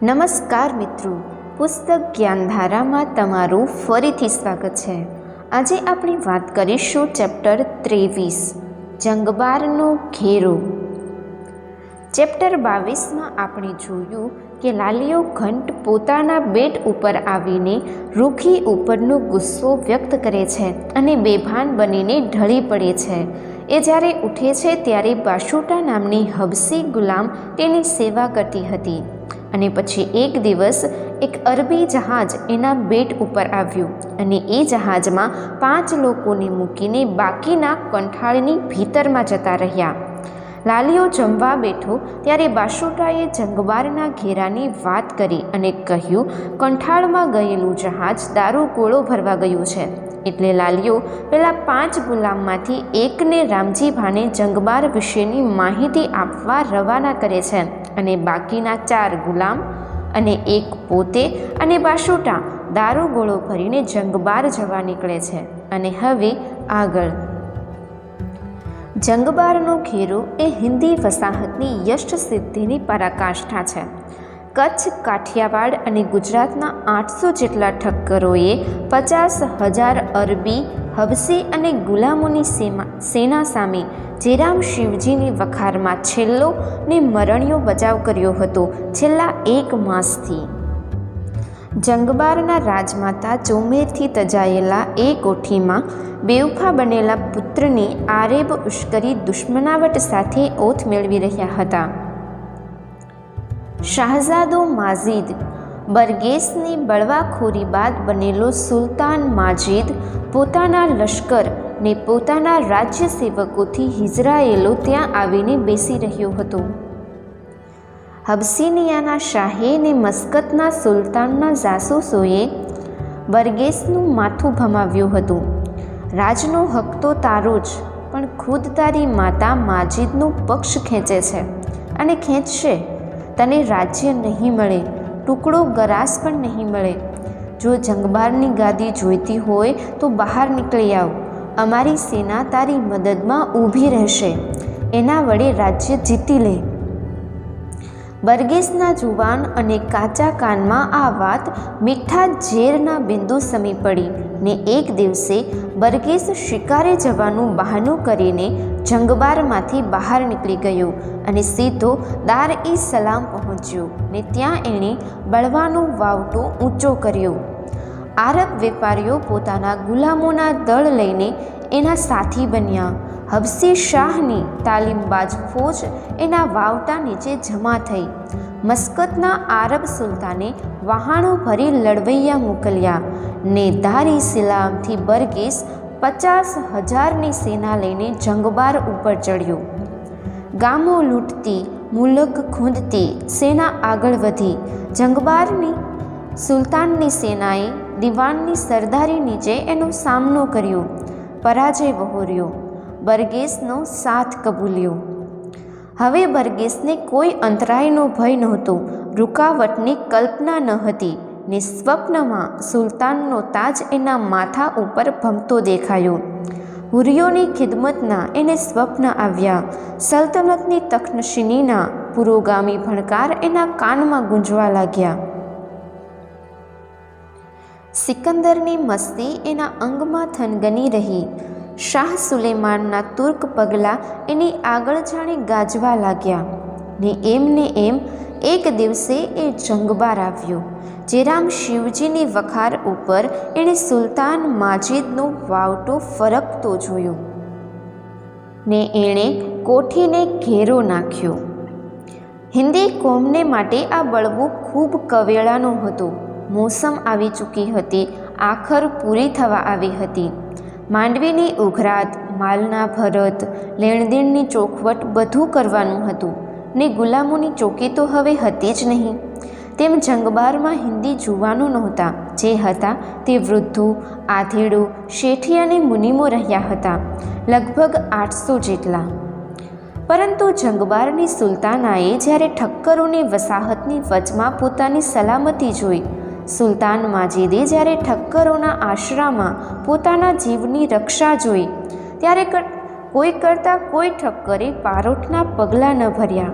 નમસ્કાર મિત્રો, પુસ્તક જ્ઞાનધારામાં તમારું ફરીથી સ્વાગત છે। આજે આપણે વાત કરીશું ચેપ્ટર 23 જંગબારનો ઘેરો। ચેપ્ટર 22માં આપણે જોયું કે લાલીઓ ઘંટ પોતાના બેટ ઉપર આવીને રૂખી ઉપરનો ગુસ્સો વ્યક્ત કરે છે અને બેભાન બનીને ઢળી પડે છે। એ જ્યારે ઉઠે છે ત્યારે બાશુટા નામની હબસી ગુલામ તેની સેવા કરતી હતી અને પછી એક દિવસ એક અરબી જહાજ એના બેટ ઉપર આવ્યું અને એ જહાજમાં 5 લોકોને મૂકીને બાકીના કંઠાળની ભીતરમાં જતા રહ્યા। લાલીઓ જમવા બેઠો ત્યારે બાશુટાએ જંગબારના ઘેરાની વાત કરી અને કહ્યું, કંઠાળમાં ગયેલું જહાજ દારૂગોળો ભરવા ગયું છે। એટલે લાલીઓ પેલા 5 ગુલામમાંથી એકને રામજીભાને જંગબાર વિશેની માહિતી આપવા રવાના કરે છે અને બાકીના 4 ગુલામ અને એક પોતે અને બાશુટા દારૂગોળો ભરીને જંગબાર જવા નીકળે છે। અને હવે આગળ જંગબારનો ઘેરો એ હિન્દી વસાહતની યશ સિદ્ધિની પરાકાષ્ઠા છે। કચ્છ, કાઠિયાવાડ અને ગુજરાતના 800 જેટલા ઠક્કરોએ 50,000 અરબી, હબસી અને ગુલામોની સેના સામે જેરામ શિવજીની વખારમાં છેલ્લો ને મરણિયો બચાવ કર્યો હતો છેલ્લા 1 માસથી। જંગબારના રાજમાતા ચોમેરથી તજાયેલા એ કોઠીમાં બેવફા બનેલા પુત્રની આરેબ ઉશ્કરી દુશ્મનાવટ સાથે ઓથ મેળવી રહ્યા હતા। શાહઝાદો માજીદ બરગેસની બળવાખોરી બાદ બનેલો સુલતાન માજીદ પોતાના લશ્કર ને પોતાના રાજ્ય સેવકોથી હિજરાયેલો ત્યાં આવીને બેસી રહ્યો હતો। હબસીનિયાના શાહે ને મસ્કતના સુલતાનના જાસૂસોએ બરગેસનું માથું ભમાવ્યું હતું। રાજનો હક તો તારો જ, પણ ખુદ તારી માતા માજીદનો પક્ષ ખેંચે છે અને ખેંચશે। તને રાજ્ય નહીં મળે, ટુકડો ગરાસ પણ નહીં મળે। જો જંગબારની ગાદી જોઈતી હોય તો બહાર નીકળી આવ, અમારી સેના તારી મદદમાં ઊભી રહેશે, એના વડે રાજ્ય જીતી લે। બરગેસના જુવાન અને કાચા કાનમાં આ વાત મીઠા ઝેરના બિંદુ સમી પડી ને એક દિવસે બરગેસ શિકારે જવાનું બહાનું કરીને જંગબારમાંથી બહાર નીકળી ગયો અને સીધો દાર-ઈ-સલામ પહોંચ્યો ને ત્યાં એણે બળવાનો વાવટો ઊંચો કર્યો। આરબ વેપારીઓ પોતાના ગુલામોના દળ લઈને એના સાથી બન્યા। હબસી શાહની તાલીમબાજ ફોજ એના વાવટા નીચે જમા થઈ। મસ્કતના આરબ સુલતાને વહાણો ભરી લડવૈયા મોકલ્યા ને દાર-ઈ-સલામથી બરગેસ 50,000ની સેના લઈને જંગબાર ઉપર ચડ્યો। ગામો લૂંટતી, મુલક ખૂંદતી સેના આગળ વધી। જંગબારની સુલતાનની સેનાએ દિવાનની સરદારી નીચે એનો સામનો કર્યો, પરાજય વહોર્યો, બરગેસનો સાથ કબૂલ્યો। હવે બરગેસને કોઈ અંતરાયનો ભય નહોતો, રૂકાવટની કલ્પના ન હતી ને સ્વપ્નમાં સુલતાનનો તાજ એના માથા ઉપર ભમતો દેખાયો। હુરિયોની ખિદમતના એને સ્વપ્ન આવ્યા। સલ્તનતની તખનશીનીના પુરોગામી ભણકાર એના કાનમાં ગુંજવા લાગ્યા। સિકંદરની મસ્તી એના અંગમાં થનગની રહી। શાહ સુલેમાનના તુર્ક પગલાં એની આગળ જાણે ગાજવા લાગ્યા ને એમ એક દિવસે એ જંગબાર આવ્યો। જેરામ શિવજીની વખાર ઉપર એણે સુલતાન માજીદનો વાવટો ફરકતો જોયો ને એણે કોઠીને ઘેરો નાખ્યો। હિન્દી કોમને માટે આ બળવો ખૂબ કવેળાનો હતો। મોસમ આવી ચૂકી હતી, આખર પૂરી થવા આવી હતી। માંડવીની ઉઘરાત, માલના ભરત, લેણદેણની ચોખવટ બધું કરવાનું હતું ને ગુલામોની ચોકી તો હવે હતી જ નહીં। તેમ જંગબારમાં હિન્દી જુવાનો નહોતા, જે હતા તે વૃદ્ધો, આધેડો, શેઠી અને મુનિમો રહ્યા હતા, લગભગ 800 જેટલા। પરંતુ જંગબારની સુલતાનાએ જ્યારે ઠક્કરોની વસાહતની વચમાં પોતાની સલામતી જોઈ, સુલતાન માજીદે જ્યારે ઠક્કરોના આશરામાં પોતાના જીવની રક્ષા જોઈ, ત્યારે કોઈ કરતાં કોઈ ઠક્કરે પારોઠના પગલાં ન ભર્યા।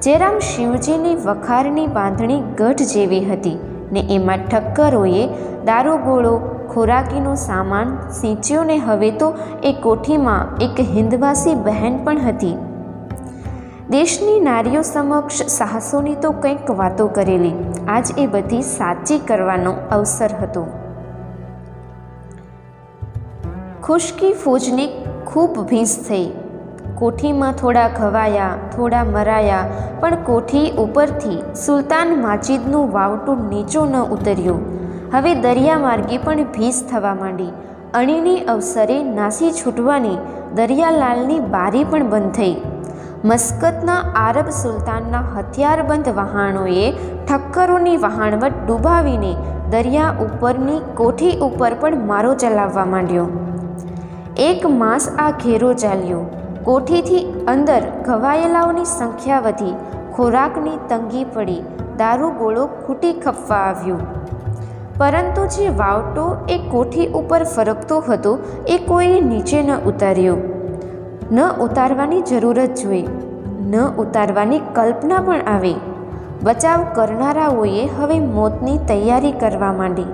જેરામ શિવજીની વખારની બાંધણી ગઢ જેવી હતી ને એમાં ઠક્કરોએ દારૂગોળો ખોરાકીનો સામાન સિંચ્યો ને હવે તો એ કોઠીમાં એક હિંદવાસી બહેન પણ હતી. દેશની નારીઓ સમક્ષ સાહસોની તો કંઈક વાતો કરેલી, આજ એ બધી સાચી કરવાનો અવસર હતો. ખુશ્કી ફોજની ખૂબ ભીંસ થઈ. કોઠીમાં થોડા ઘવાયા, થોડા મરાયા, પણ કોઠી ઉપરથી સુલતાન માજીદનું વાવટું નીચો ન ઉતર્યું. હવે દરિયા માર્ગે પણ ભીંસ થવા માંડી. અણીની અવસરે નાસી છૂટવાની દરિયાલાલની બારી પણ બંધ થઈ. મસ્કતના આરબ સુલતાનના હથિયારબંધ વહાણોએ ઠક્કરોની વહાણવટ ડૂબાવીને દરિયા ઉપરની કોઠી ઉપર પણ મારો ચલાવવા માંડ્યો. એક માસ આ ઘેરો ચાલ્યો. કોઠીથી અંદર ઘવાયેલાઓની સંખ્યા વધી, ખોરાકની તંગી પડી, દારૂગોળો ખૂટી ખપવા આવ્યો. પરંતુ જે વાવટો એ કોઠી ઉપર ફરકતો હતો એ કોઈ નીચે ન ઉતાર્યો. ન ઉતારવાની જરૂર જ જોઈએ, ન ઉતારવાની કલ્પના પણ આવે. બચાવ કરનારાઓએ હવે મોતની તૈયારી કરવા માંડી.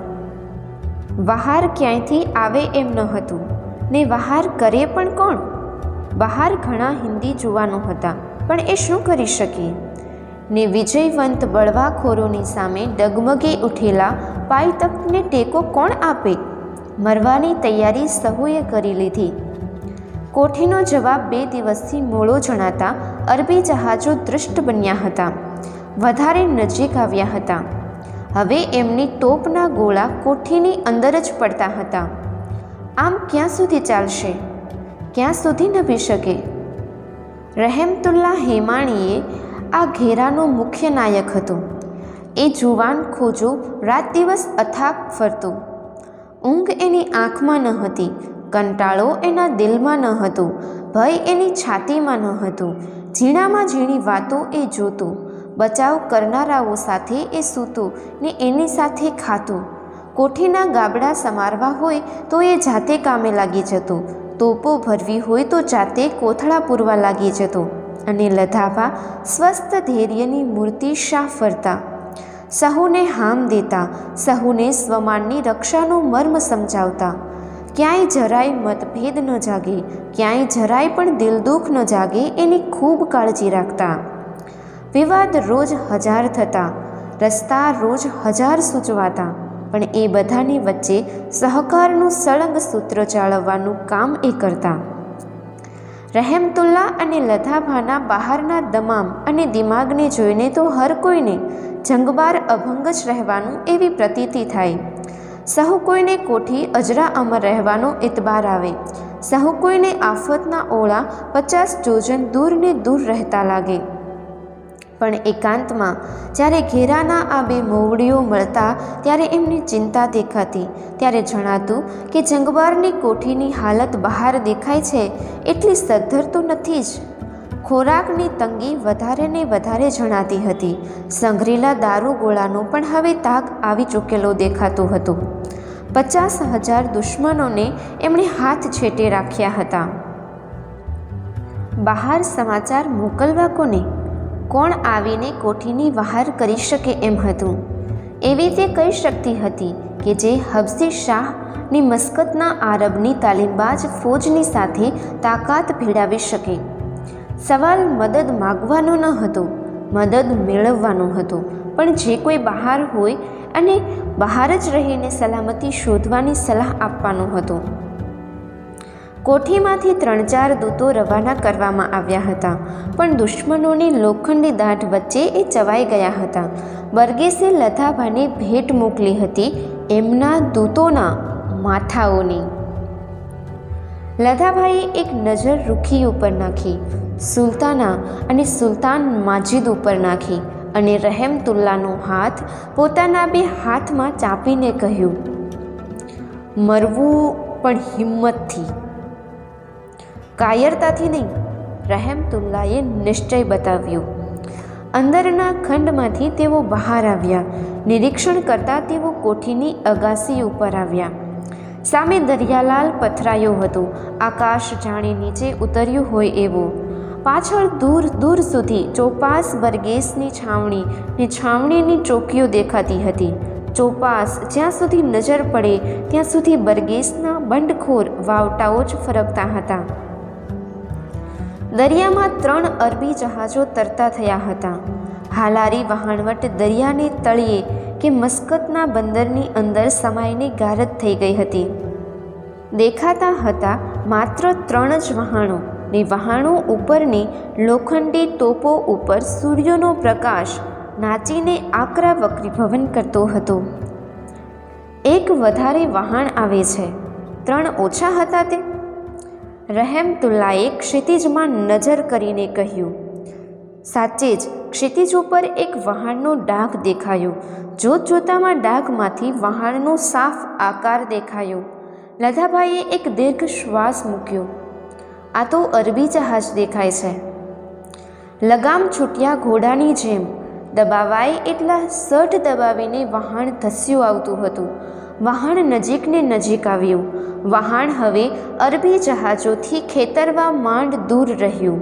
વહાર ક્યાંયથી આવે એમ ન હતું, ને વહાર કરે પણ કોણ? બહાર ઘણા હિન્દી જુવાનો હતા, પણ એ શું કરી શકે? ને વિજયવંત બળવાખોરોની સામે ડગમગી ઉઠેલા પાયતખ્તને ટેકો કોણ આપે? મરવાની તૈયારી સહુએ કરી લીધી. કોઠીનો જવાબ 2 દિવસથી મોડો જણાતા અરબી જહાજો દૃષ્ટ બન્યા હતા, વધારે નજીક આવ્યા હતા. હવે એમની તોપના ગોળા કોઠીની અંદર જ પડતા હતા. આમ ક્યાં સુધી ચાલશે? ક્યાં સુધી નભી શકે? રહેમતુલ્લા હેમાણીએ આ ઘેરાનો મુખ્ય નાયક હતો. એ જુવાન ખોજો રાત દિવસ અથાગ ફરતો. ઊંઘ એની આંખમાં ન હતી, કંટાળો એના દિલમાં ન હતો, ભય એની છાતીમાં ન હતું. ઝીણામાં ઝીણી વાતો એ જોતો, બચાવ કરનારાઓ સાથે એ સૂતો ને એની સાથે ખાતો. કોઠીના ગાબડા સમારવા હોય તો એ જાતે કામે લાગી જતો, તોપો ભરવી હોય તો જાતે કોથળા પૂરવા લાગી જતો. અને લધાભા સ્વસ્થ ધૈર્યની મૂર્તિ શાહ ફરતા, સહુને હામ દેતા, સહુને સ્વમાનની રક્ષાનું મર્મ સમજાવતા. ક્યાંય જરાય મતભેદ ન જાગે, ક્યાંય જરાય પણ દિલદુખ ન જાગે એની ખૂબ કાળજી રાખતા. વિવાદ રોજ 1000 થતા, રસ્તા રોજ 1000 સૂચવાતા, પણ એ બધાની વચ્ચે સહકારનું સળંગ સૂત્ર જાળવવાનું કામ એ કરતા. રહેમતુલ્લા અને લધાભાના બહારના દમામ અને દિમાગને જોઈને તો હર કોઈને જંગબાર અભંગ જ રહેવાનું એવી પ્રતીતિ થાય. સહુ કોઈને કોઠી અજરા અમર રહેવાનો એતબાર આવે. સહુ કોઈને આફતના ઓળા 50 જોજન દૂર ને દૂર રહેતા લાગે. પણ એકાંતમાં જ્યારે ઘેરાના આ 2 મોવડીઓ મળતા ત્યારે એમની ચિંતા દેખાતી. ત્યારે જણાતું કે જંગબારની કોઠીની હાલત બહાર દેખાય છે એટલી સદ્ધર તો નથી જ. ખોરાકની તંગી વધારે ને વધારે જણાતી હતી. સંઘરેલા દારૂગોળાનો પણ હવે તાક આવી ચૂકેલો દેખાતો હતો. 50,000 દુશ્મનોને એમણે હાથ છેટે રાખ્યા હતા. બહાર સમાચાર મોકલવા કોને? કોણ આવીને કોઠીની વહાર કરી શકે એમ હતું? એવી તે કઈ શક્તિ હતી કે જે હબસી શાહની મસ્કતના આરબની તાલીમબાજ ફોજની સાથે તાકાત ભેળાવી શકે? સવાલ મદદ માગવાનો ન હતો, મદદ મેળવવાનો હતો. પણ જે કોઈ બહાર હોય અને બહાર જ રહીને સલામતી શોધવાની સલાહ આપવાનો હતો. કોઠીમાંથી 3-4 દૂતો રવાના કરવામાં આવ્યા હતા, પણ દુશ્મનોની લોખંડી દાઢ વચ્ચે એ ચવાઈ ગયા હતા. બરગેસે લધાભાને ભેટ મોકલી હતી એમના દૂતોના માથાઓની. લધાભાઈએ એક નજર રૂખી ઉપર નાખી, સુલતાના અને સુલતાન માજીદ ઉપર નાખી અને રહેમતુલ્લાનો હાથ પોતાના 2 હાથમાં ચાપીને કહ્યું, મરવું પણ હિંમતથી, કાયરતાથી નહીં. રહેમતુલ્લાએ નિશ્ચય બતાવ્યો. અંદરના ખંડમાંથી તેઓ બહાર આવ્યા. નિરીક્ષણ કરતા તેઓ કોઠીની અગાસી ઉપર આવ્યા. સામે દરિયાલાલ પથરાયો હતો. આકાશ જાણે નીચે ઉતર્યું હોય એવો. પાછળ દૂર દૂર સુધી ચોપાસ બરગેસની છાવણી ને છાવણીની ચોકીઓ દેખાતી હતી. ચોપાસ જ્યાં સુધી નજર પડે ત્યાં સુધી બરગેસના બંડખોર વાવટાઓ જ ફરકતા હતા. દરિયામાં 3 અરબી જહાજો તરતા થયા હતા. હાલારી વહાણવટ દરિયાને તળિયે કે મસ્કતના બંદરની અંદર સમાઈને ગારદ થઈ ગઈ હતી. દેખાતા હતા માત્ર 3 જ વહાણો ને વહાણો ઉપરની લોખંડી તોપો ઉપર સૂર્યનો પ્રકાશ નાચીને આકરા વક્રીભવન કરતો હતો. એક વધારે વહાણ આવે છે, 3 ઓછા હતા તે? રહેમતુલ્લાએ ક્ષિતિજમાં નજર કરીને કહ્યું. સાચે જ ક્ષિતિજ ઉપર એક વહાણનો ડાઘ દેખાયો. જોતજોતામાં ડાઘમાંથી વહાણનો સાફ આકાર દેખાયો. લધાભાઈએ એક દીર્ઘ શ્વાસ મૂક્યો. આ તો અરબી જહાજ દેખાય છે. લગામ છૂટ્યા ઘોડાની જેમ દબાવાય એટલા સઢ દબાવીને વહાણ ધસ્યું આવતું હતું. વહાણ નજીકને નજીક આવ્યું. વહાણ હવે અરબી જહાજોથી ખેતરવા માંડ દૂર રહ્યું.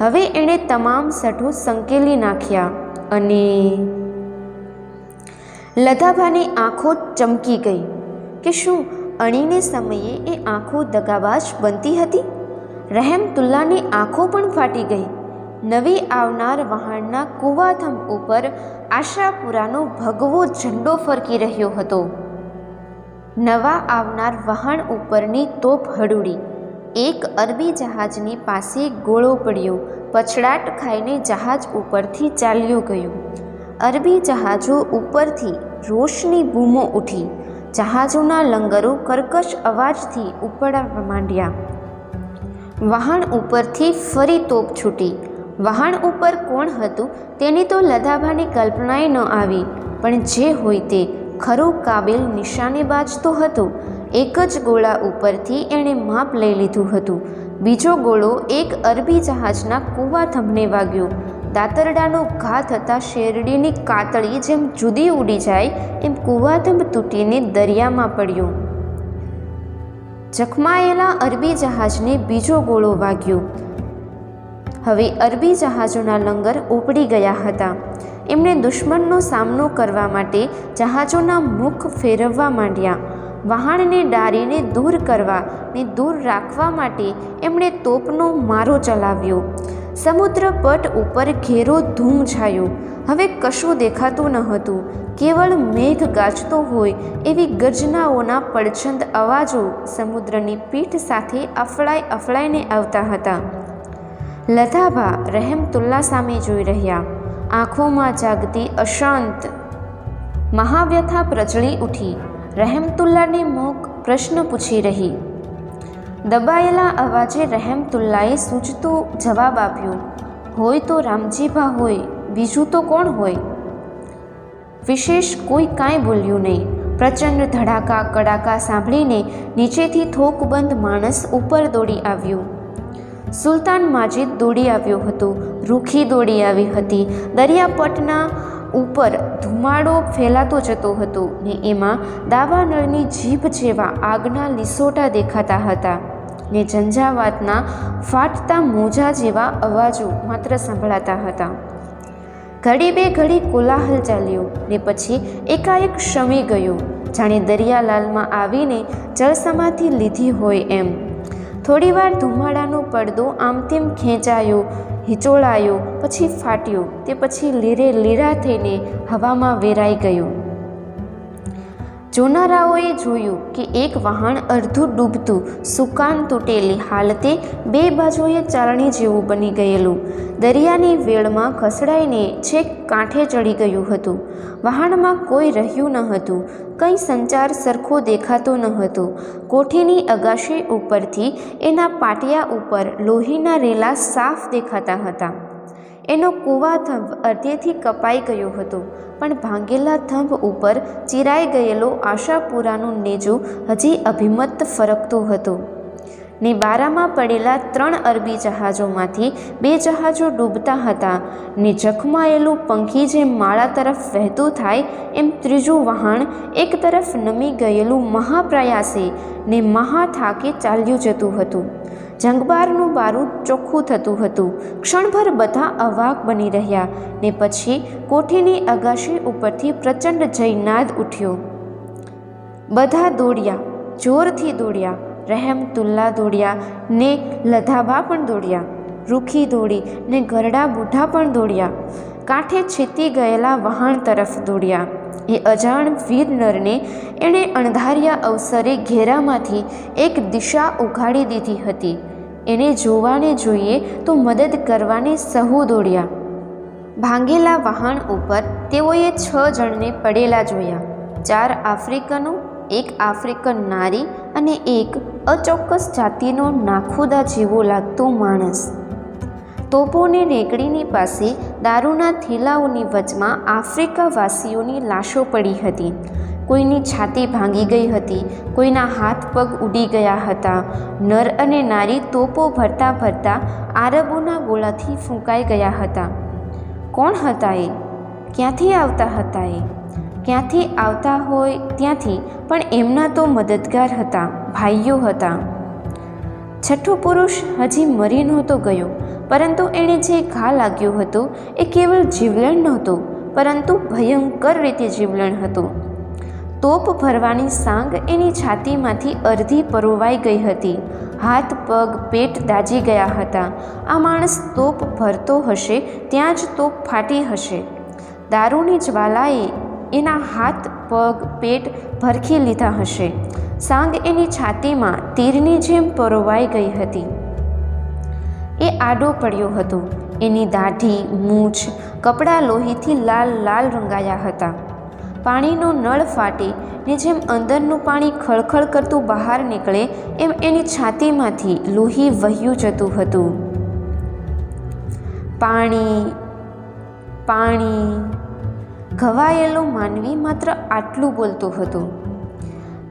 હવે એણે તમામ સઢો સંકેલી નાખ્યા અને લધાભાની આંખો ચમકી ગઈ કે શું અણીને સમયે એ આંખો દગાબાજ બનતી હતી? રહેમતુલ્લાની આંખો પણ ફાટી ગઈ. નવી આવનાર વહાણના કુવાથમ ઉપર આશાપુરાનો ભગવો ઝંડો ફરકી રહ્યો હતો. નવા આવનાર વહાણ ઉપરની તોપ હડુડી. એક અરબી જહાજની પાસે ગોળો પડ્યો. પછડાટ ખાઈને જહાજ ઉપરથી ચાલ્યું ગયું. અરબી જહાજો ઉપરથી રોષની બૂમો ઉઠી. જહાજોના લંગરો કર્કશ અવાજથી ઉપડવા માંડ્યા. વહાણ ઉપરથી ફરી તોપ છૂટી. વહાણ ઉપર કોણ હતું તેની તો લધાભાની કલ્પનાએ ન આવી, પણ જે હોય તે ખરું કાબિલ નિશાનેબાજ તો હતો. એક જ ગોળા ઉપરથી એણે માપ લઈ લીધું હતું. બીજો ગોળો એક અરબી જહાજના કુવાથંભને વાગ્યો. દાતરડાનો ઘા થતાં શેરડીની કાતળી જેમ જુદી ઉડી જાય એમ કુવાથંભ તૂટીને દરિયામાં પડ્યો. જખમાયેલા અરબી જહાજને બીજો ગોળો વાગ્યો. હવે અરબી જહાજોના લંગર ઉપડી ગયા હતા. એમણે દુશ્મનનો સામનો કરવા માટે જહાજોના મુખ ફેરવવા માંડ્યા. વહાણને ડારીને દૂર કરવા ને દૂર રાખવા માટે એમણે તોપનો મારો ચલાવ્યો. સમુદ્ર પટ ઉપર ઘેરો ધૂમ છાયો. હવે કશું દેખાતું ન હતું. કેવળ મેઘ ગાજતો હોય એવી ગર્જનાઓના પડછંદ અવાજો સમુદ્રની પીઠ સાથે અફળાઈને આવતા હતા. લધાભા રહેમતુલ્લા સામે જોઈ રહ્યા. આંખોમાં જાગતી અશાંત મહાવ્યથા પ્રચળી ઉઠી. રહેમતુલ્લાને મોક પ્રશ્ન પૂછી રહી. દબાયેલા અવાજે રહેમતુલ્લાએ સૂચતો જવાબ આપ્યો. હોય તો રામજીભા હોય, બીજું તો કોણ હોય? વિશેષ કોઈ કાંઈ બોલ્યું નહીં. પ્રચંડ ધડાકા કડાકા સાંભળીને નીચેથી થોકબંધ માણસ ઉપર દોડી આવ્યો. સુલતાન માજીદ દોડી આવ્યો હતો. રૂખી દોડી આવી હતી. દરિયાપટના ઉપર ધુમાડો ફેલાતો જતો હતો ને એમાં દાવાનળની જીભ જેવા આગના લીસોટા દેખાતા હતા ને ઝંઝાવાતના ફાટતા મોજા જેવા અવાજો માત્ર સંભળાતા હતા. ઘડી બે ઘડી કોલાહલ ચાલ્યો ને પછી એકાએક શમી ગયો, જાણે દરિયાલાલમાં આવીને જળસમાધિ લીધી હોય એમ. થોડીવાર ધુમાડાનો પડદો આમ તેમ ખેંચાયો, હિચોળાયો, પછી ફાટ્યો, તે પછી લીરે લીરા થઈને હવામાં વેરાઈ ગયો. જોનારાઓએ જોયું કે એક વહાણ અડધું ડૂબતું, સુકાન તૂટેલી હાલતે બે બાજુએ ચારણી જેવું બની ગયેલું દરિયાની વેળમાં ઘસડાઈને છેક કાંઠે ચડી ગયું હતું. વહાણમાં કોઈ રહ્યું ન હતું. કંઈ સંચાર સરખો દેખાતો ન હતો. કોઠીની અગાશી ઉપરથી એના પાટિયા ઉપર લોહીના રેલા સાફ દેખાતા હતા. એનો કૂવા થંભ અડધેથી કપાઈ ગયો હતો, પણ ભાંગેલા થંભ ઉપર ચીરાઈ ગયેલો આશાપુરાનો નેજો હજી અભિમત ફરકતો હતો. ને બારામાં પડેલા 3 અરબી જહાજોમાંથી 2 જહાજો ડૂબતા હતા ને જખમાયેલું પંખી જેમ માળા તરફ વહેતું થાય એમ ત્રીજું વહાણ એક તરફ નમી ગયેલું મહાપ્રયાસે ને મહાથાકે ચાલ્યું જતું હતું. જંગબારનું બારૂદ ચોખ્ખું થતું હતું. ક્ષણભર બધા અવાક બની રહ્યા ને પછી કોઠીની અગાશી ઉપરથી પ્રચંડ જયનાદ ઉઠ્યો. બધા દોડ્યા, જોરથી દોડ્યા. રહેમતુલ્લા દોડ્યા ને લધાબા પણ દોડ્યા. રૂખી દોડી ને ઘરડા બુઢા પણ દોડ્યા. કાંઠે છેતી ગયેલા વહાણ તરફ દોડ્યા. એ અજાણ વીર નરને એણે અણધાર્યા અવસરે ઘેરામાંથી એક દિશા ઉઘાડી દીધી હતી. એને જોવાને જોઈએ તો મદદ કરવાને સહુ દોડ્યા. ભાંગેલા વહાણ ઉપર તેઓએ 6 જણને પડેલા જોયા. 4 આફ્રિકનો, 1 આફ્રિકન નારી અને 1 અચોક્કસ જાતિનો નાખુદા જેવો લાગતો માણસ. તોપોને રેકડીની પાસે દારૂના થેલાઓની વચમાં આફ્રિકાવાસીઓની લાશો પડી હતી. કોઈની છાતી ભાંગી ગઈ હતી, કોઈના હાથ પગ ઉડી ગયા હતા. નર અને નારી તોપો ભરતા ભરતા આરબોના ગોળાથી ફૂંકાઈ ગયા હતા. કોણ હતા એ? ક્યાંથી આવતા હતા એ? ક્યાંથી આવતા હોય ત્યાંથી, પણ એમના તો મદદગાર હતા, ભાઈઓ હતા. છઠ્ઠો પુરુષ હજી મરી નહોતો ગયો, પરંતુ એણે જે ઘા લાગ્યો હતો એ કેવળ જીવલેણ નહોતો, પરંતુ ભયંકર રીતે જીવલેણ હતો. તોપ ભરવાની સાંગ એની છાતીમાંથી અડધી પરોવાઈ ગઈ હતી. હાથ પગ પેટ દાજી ગયા હતા. આ માણસ તોપ ભરતો હશે ત્યાં જ તોપ ફાટી હશે. દારૂની જ્વાલાએ એના હાથ પગ પેટ ભરખી લીધા હશે. સાંગ એની છાતીમાં તીરની જેમ પરોવાઈ ગઈ હતી. એ આડો પડ્યો હતો. એની દાઢી, મૂછ, કપડાં લોહીથી લાલ લાલ રંગાયા હતા. પાણીનો નળ ફાટે ને જેમ અંદરનું પાણી ખળખળ કરતું બહાર નીકળે એમ એની છાતીમાંથી લોહી વહ્યું જતું હતું. પાણી, પાણી. ઘવાયેલો માનવી માત્ર આટલું બોલતો હતો.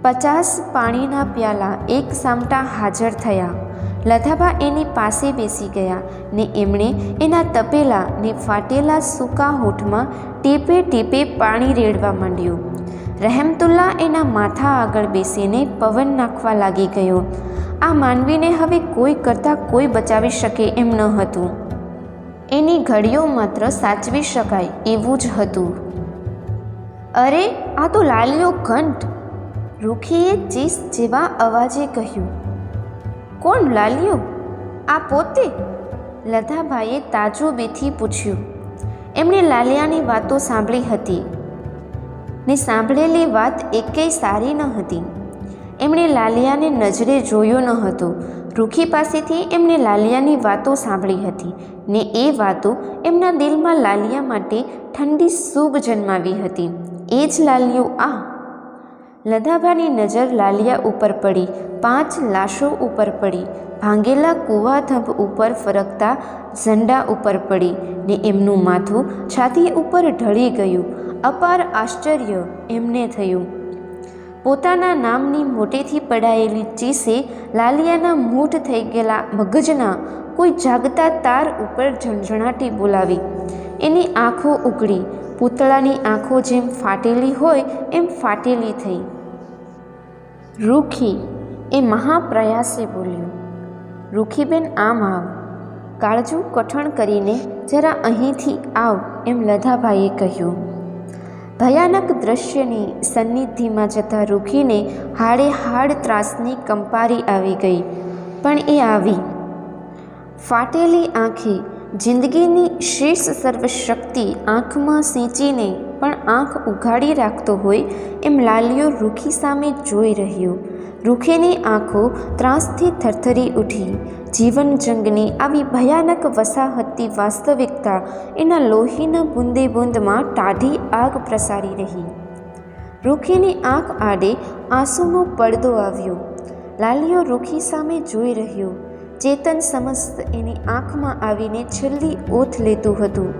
50 પાણીના પ્યાલા એક સામટા હાજર થયા. લધાબા એની પાસે બેસી ગયા ને એમણે એના તપેલા ને ફાટેલા સૂકા હોઠમાં ટીપે ટીપે પાણી રેડવા માંડ્યું. રહેમતુલ્લા એના માથા આગળ બેસીને પવન નાખવા લાગી ગયો. આ માનવીને હવે કોઈ કરતાં કોઈ બચાવી શકે એમ ન હતું. એની ઘડીઓ માત્ર સાચવી શકાય એવું જ હતું. અરે, આ તો લાલિયો ઘંટ! રૂખીએ ચીસ જેવા અવાજે કહ્યું. કોણ લાલિયો? આ પોતે? લધાબાઈએ તાજુબીથી પૂછ્યું. એમણે લાલિયાની વાતો સાંભળી હતી ને સાંભળેલી વાત એકેય સારી ન હતી. એમણે લાલિયાને નજરે જોયો ન હતો. રૂખી પાસેથી એમણે લાલિયાની વાતો સાંભળી હતી ને એ વાતો એમના દિલમાં લાલિયા માટે ઠંડી સૂગ જન્માવી હતી. એ જ લાલિયો આ! લધાબાની નજર લાલિયા ઉપર પડી. 5 લાશો ઉપર પડી. ભાંગેલા કૂવાધંભ ઉપર ફરકતા ઝંડા ઉપર પડી ને એમનું માથું છાતી ઉપર ઢળી ગયું. અપાર આશ્ચર્ય એમને થયું. પોતાના નામની મોટેથી પડાયેલી ચીસે લાલિયાના મૂઢ થઈ ગયેલા મગજના કોઈ જાગતા તાર ઉપર ઝણઝણાટી બોલાવી. એની આંખો ઉઘડી. પૂતળાની આંખો જેમ ફાટેલી હોય એમ ફાટેલી થઈ. રૂખી, એ મહાપ્રયાસે બોલ્યું. રૂખીબેન, આમ આવ. કાળજું કઠણ કરીને જરા અહીંથી આવ, એમ લધાબાઈએ કહ્યું. ભયાનક દ્રશ્યની સન્નિધિમાં જતા રૂખીને હાડે હાડ ત્રાસની કંપારી આવી ગઈ. પણ એ આવી. ફાટેલી આંખે જિંદગીની શેષ સર્વશક્તિ આંખમાં સિંચીને પણ આંખ ઉઘાડી રાખતો હોય એમ લાલિયો રૂખી સામે જોઈ રહ્યો. રૂખીની આંખો ત્રાસથી થરથરી ઉઠી. જીવન જંગની આવી ભયાનક વસાહતની વાસ્તવિકતા એના લોહીના બુંદે બુંદમાં ટાઢી આગ પ્રસારી રહી. રૂખીની આંખ આડે આંસુનો પડદો આવ્યો. લાલિયો રૂખી સામે જોઈ રહ્યો. ચેતન સમસ્ત એની આંખમાં આવીને છેલ્લી ઓથ લેતું હતું.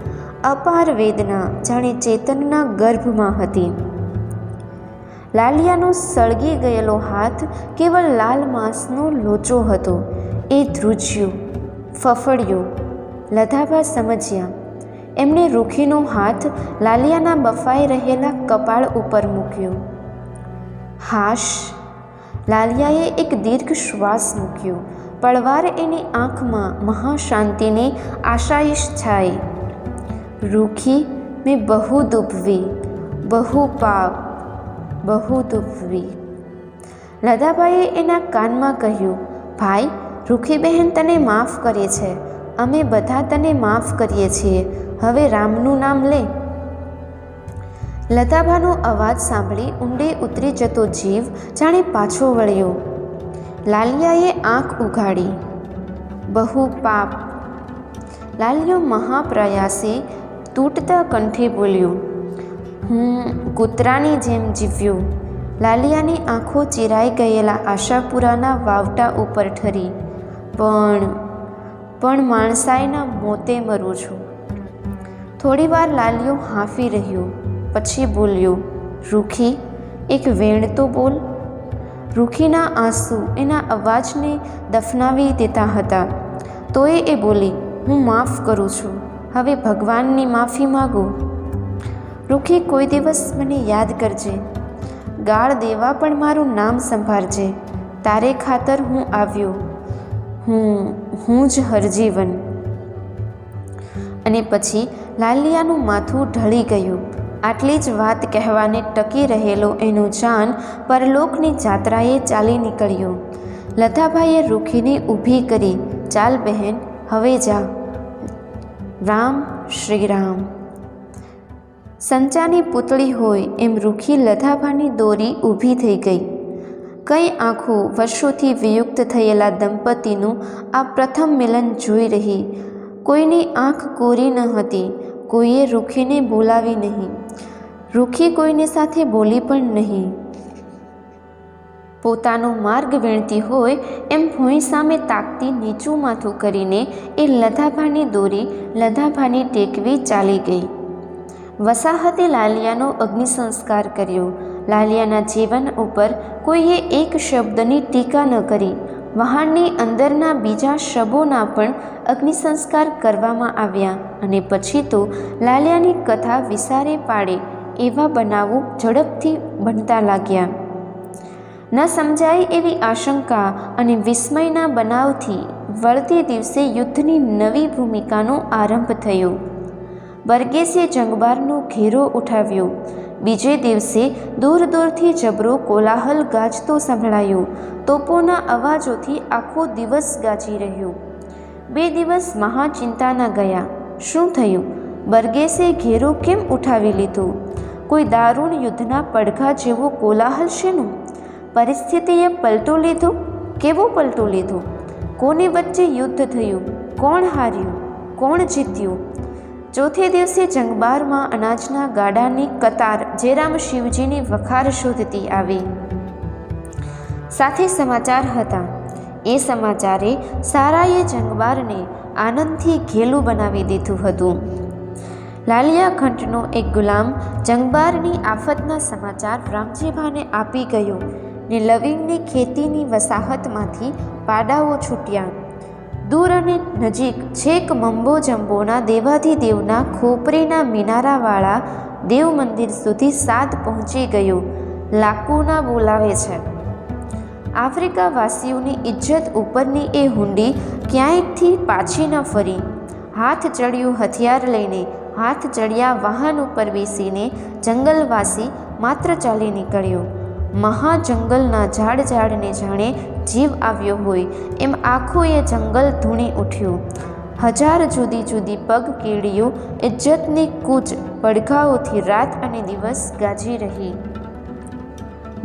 અપાર વેદના જાણે ચેતનના ગર્ભમાં હતી. લાલિયાનો સળગી ગયેલો હાથ કેવળ લાલ માંસનો લોચો હતો. એ ધ્રુજ્યો, ફફડ્યો. લધાબા સમજ્યા. એમણે રૂખીનો હાથ લાલિયાના બફાઈ રહેલા કપાળ ઉપર મૂક્યો. હાશ! લાલિયાએ એક દીર્ઘ શ્વાસ મૂક્યો. પળવાર એની આંખમાં મહાશાંતિની આશાઈશ છાઈ. રૂખી મેં બહુ દુભવી, બહુ પાપ, બહુ દુભવી. લધાભાઈએ એના કાનમાં કહ્યું, ભાઈ, રૂખી બહેન તને માફ કરે છે. અમે બધા તને માફ કરીએ છીએ. હવે રામનું નામ લે. લતાભાનો અવાજ સાંભળી ઊંડે ઉતરી જતો જીવ જાણે પાછો વળ્યો. લાલિયાએ આંખ ઉઘાડી. બહુ પાપ. લાલિયો મહાપ્રયાસે તૂટતા કંઠે બોલ્યો. હું કૂતરાની જેમ જીવ્યો. લાલિયાની આંખો ચીરાઈ ગયેલા આશાપુરાના વાવટા ઉપર ઠરી. પણ માણસાઈના મોતે મરું છું. થોડીવાર લાલિયો હાંફી રહ્યો, પછી બોલ્યો, રૂખી, એક વેણ તો બોલ. રૂખીના આંસુ એના અવાજને દફનાવી દેતા હતા. તોય એ બોલી, હું માફ કરું છું. હવે ભગવાનની માફી માગો. રૂખી, કોઈ દિવસ મને યાદ કરજે. ગાળ દેવા પણ મારું નામ સંભાળજે. તારે ખાતર હું આવ્યો. હું જ હરજીવન. અને પછી લાલિયાનું માથું ઢળી ગયું. આટલી જ વાત કહેવાને ટકી રહેલો એનું જાન પરલોકની જાત્રાએ ચાલી નીકળ્યો. લતાભાઈએ રૂખીને ઊભી કરી. ચાલ બહેન, હવે જા. રામ શ્રી રામ. સંચાની પૂતળી હોય એમ રૂખી લધાભાની દોરી ઊભી થઈ ગઈ. કઈ આંખો વર્ષોથી વિયુક્ત થયેલા દંપતીનું આ પ્રથમ મિલન જોઈ રહી. કોઈની આંખ કોરી ન હતી. કોઈએ રૂખીને બોલાવી નહીં. રૂખી કોઈની સાથે બોલી પણ નહીં. પોતાનો માર્ગ વીણતી હોય એમ ભોંય સામે તાકતી નીચું માથું કરીને એ લધાભાની દોરી લધાભાની ટેકવી ચાલી ગઈ. વસાહતે લાલિયાનો અગ્નિસંસ્કાર કર્યો. લાલિયાના જીવન ઉપર કોઈએ એક શબ્દની ટીકા ન કરી. વહાણની અંદરના બીજા શબોના પણ અગ્નિસંસ્કાર કરવામાં આવ્યા. અને પછી તો લાલિયાની કથા વિસારે પાડે એવા બનાવો ઝડપથી બનતા લાગ્યા. ન સમજાય એવી આશંકા અને વિસ્મયના બનાવથી વળતે દિવસે યુદ્ધની નવી ભૂમિકાનો આરંભ થયો. બરગેસે જંગબારનો ઘેરો ઉઠાવ્યો. બીજે દિવસે દૂર દૂરથી જબરો કોલાહલ ગાજતો સંભળાયો. તોપોના અવાજોથી આખો દિવસ ગાજી રહ્યો. 2 દિવસ મહાચિંતાના ગયા. શું થયું? બરગેસે ઘેરો કેમ ઉઠાવી લીધો? કોઈ દારૂણ યુદ્ધના પડઘા જેવો કોલાહલ શેનો? પરિસ્થિતિએ પલટો લીધો? કેવો પલટો લીધો? કોની વચ્ચે યુદ્ધ થયું? કોણ હાર્યું? કોણ જીત્યું? ચોથે દિવસે જંગબારમાં અનાજના ગાડાની કતાર જેરામ શિવજીની વખાર શોધતી આવી. સાથે સમાચાર હતા. એ સમાચારે સારાએ જંગબારને આનંદથી ઘેલું બનાવી દીધું હતું. લાલિયા ખંટનો એક ગુલામ જંગબારની આફતના સમાચાર રામજીભાને આપી ગયો ને લવિંગની ખેતીની વસાહતમાંથી પાડાઓ છૂટ્યા. દૂર અને નજીક છેક મંબો જંબોના દેવાધિદેવના ખોપરીના મિનારાવાળા દેવ મંદિર સુધી સાદ પહોંચી ગયો. લાકુના બોલાવે છે. આફ્રિકાવાસીઓની ઇજ્જત ઉપરની એ હુંડી ક્યાંયથી પાછી ન ફરી. હાથ ચડ્યું હથિયાર લઈને, હાથ ચડ્યા વાહન ઉપર બેસીને જંગલવાસી માત્ર ચાલી નીકળ્યો. મહાજંગલના ઝાડને જાણે જીવ આવ્યો હોય એમ આખું એ જંગલ ધૂણી ઉઠ્યું. 1000 જુદી જુદી પગ કીડીઓ ઇજ્જતની કૂચ પડઘાઓથી રાત અને દિવસ ગાજી રહી.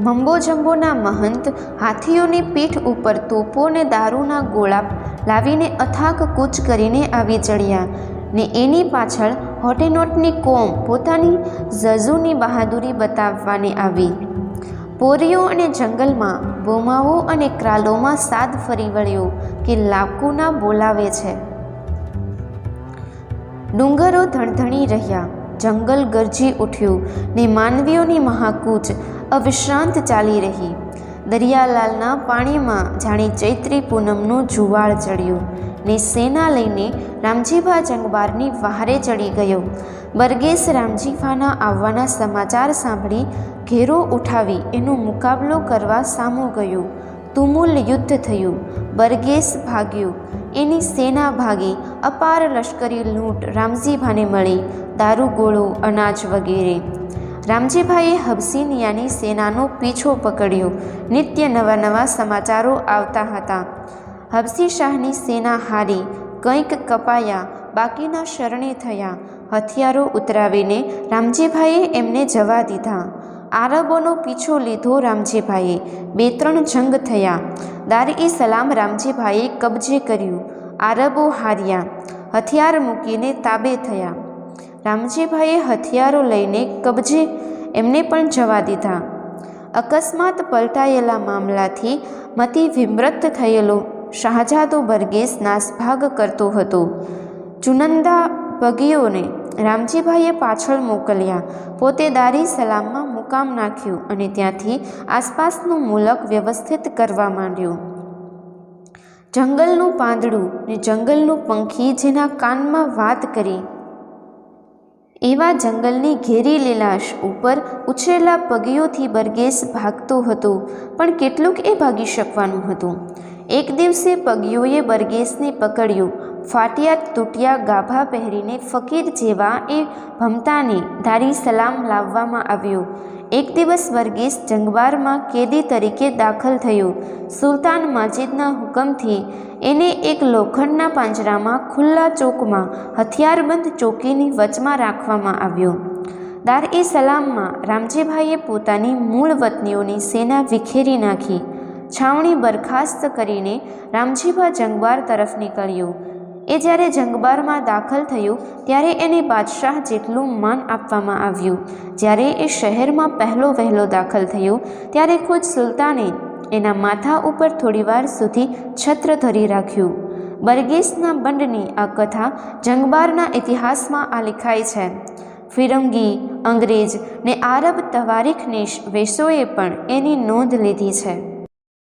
મંબો જંબોના મહંત હાથીઓની પીઠ ઉપર તોપો ને દારૂના ગોળા લાવીને અથાક કૂચ કરીને આવી ચડ્યા ને એની પાછળ હોટેનોટની કોમ પોતાની ઝઝુની બહાદુરી બતાવવાને આવી. પોરીઓ અને જંગલમાં બોમાઓ અને ક્રાલોમાં સાદ ફરી વળ્યો કે લાકુના બોલાવે છે. ડુંગરો ધણધણી રહ્યા. જંગલ ગરજી ઉઠ્યું ને માનવીઓની મહાકૂચ અવિશ્રાંત ચાલી રહી. દરિયાલાલના પાણીમાં જાણે ચૈત્રી પૂનમનો જુવાળ ચડ્યો ને સેના લઈને રામજીભા જંગબારની વહારે ચડી ગયો. બરગેસ રામજીભાના આવવાના સમાચાર સાંભળી ઘેરો ઉઠાવી એનો મુકાબલો કરવા સામો ગયો. તુમુલ યુદ્ધ થયું. બરગેસ ભાગ્યો, એની સેના ભાગી. અપાર લશ્કરી લૂંટ રામજીભાને મળી, દારૂગોળો, અનાજ વગેરે. રામજીભાઈએ હબસીનિયાની સેનાનો પીછો પકડ્યો. નિત્ય નવા નવા સમાચારો આવતા હતા. હબસી શાહની સેના હારી, કંઈક કપાયા, બાકીના શરણે થયા. હથિયારો ઉતરાવીને રામજીભાઈએ એમને જવા દીધા. આરબોનો પીછો લીધો રામજીભાઈએ. 2-3 જંગ થયા. દાર-એ-સલામ રામજીભાઈએ કબજે કર્યું. આરબો હાર્યા, હથિયાર મૂકીને તાબે થયા. રામજીભાઈએ હથિયારો લઈને કબજે એમને પણ જવા દીધા. અકસ્માત પલટાયેલા મામલાથી મતિ વિમ્રત થયેલો શાહજાદો બરગેસ નાસભાગ કરતો હતો. ચુનંદા પગીઓને રામજીભાઈએ પાછળ મોકલ્યા. પોતે દાર-એ-સલામમાં મુકામ નાખ્યું અને ત્યાંથી આસપાસનું મુલક વ્યવસ્થિત કરવા માંડ્યું. જંગલનું પાંદડું ને જંગલનું પંખી જેના કાનમાં વાત કરી, એવા જંગલની ઘેરી લીલાશ ઉપર ઉછરેલા પગીઓથી બરગેસ ભાગતો હતો. પણ કેટલુંક એ ભાગી શકવાનું હતું. એક દિવસે પગીઓએ બરગેસને પકડ્યો. ફાટ્યા તૂટ્યા ગાભા પહેરીને ફકીર જેવા એ ભમતાને દાર-એ-સલામ લાવવામાં આવ્યો. એક દિવસ બરગેસ જંગબારમાં કેદી તરીકે દાખલ થયો. સુલતાન માજીદના હુકમથી એને એક લોખંડના પાંજરામાં ખુલ્લા ચોકમાં હથિયારબંધ ચોકીની વચમાં રાખવામાં આવ્યો. દાર-એ-સલામમાં રામજીભાઈએ પોતાની મૂળ વતનીઓની સેના વિખેરી નાખી. છાવણી બરખાસ્ત કરીને રામજીભા જંગબાર તરફ નીકળ્યો. એ જ્યારે જંગબારમાં દાખલ થયો ત્યારે એને બાદશાહ જેટલું માન આપવામાં આવ્યું. જ્યારે એ શહેરમાં પહેલો વહેલો દાખલ થયો ત્યારે ખુદ સુલતાને એના માથા ઉપર થોડીવાર સુધી છત્ર ધરી રાખ્યું. બરગેસના બંડની આ કથા જંગબારના ઇતિહાસમાં આ લખાઈ છે. ફિરંગી, અંગ્રેજ ને આરબ તવારીખનેશ વેશોએ પણ એની નોંધ લીધી છે.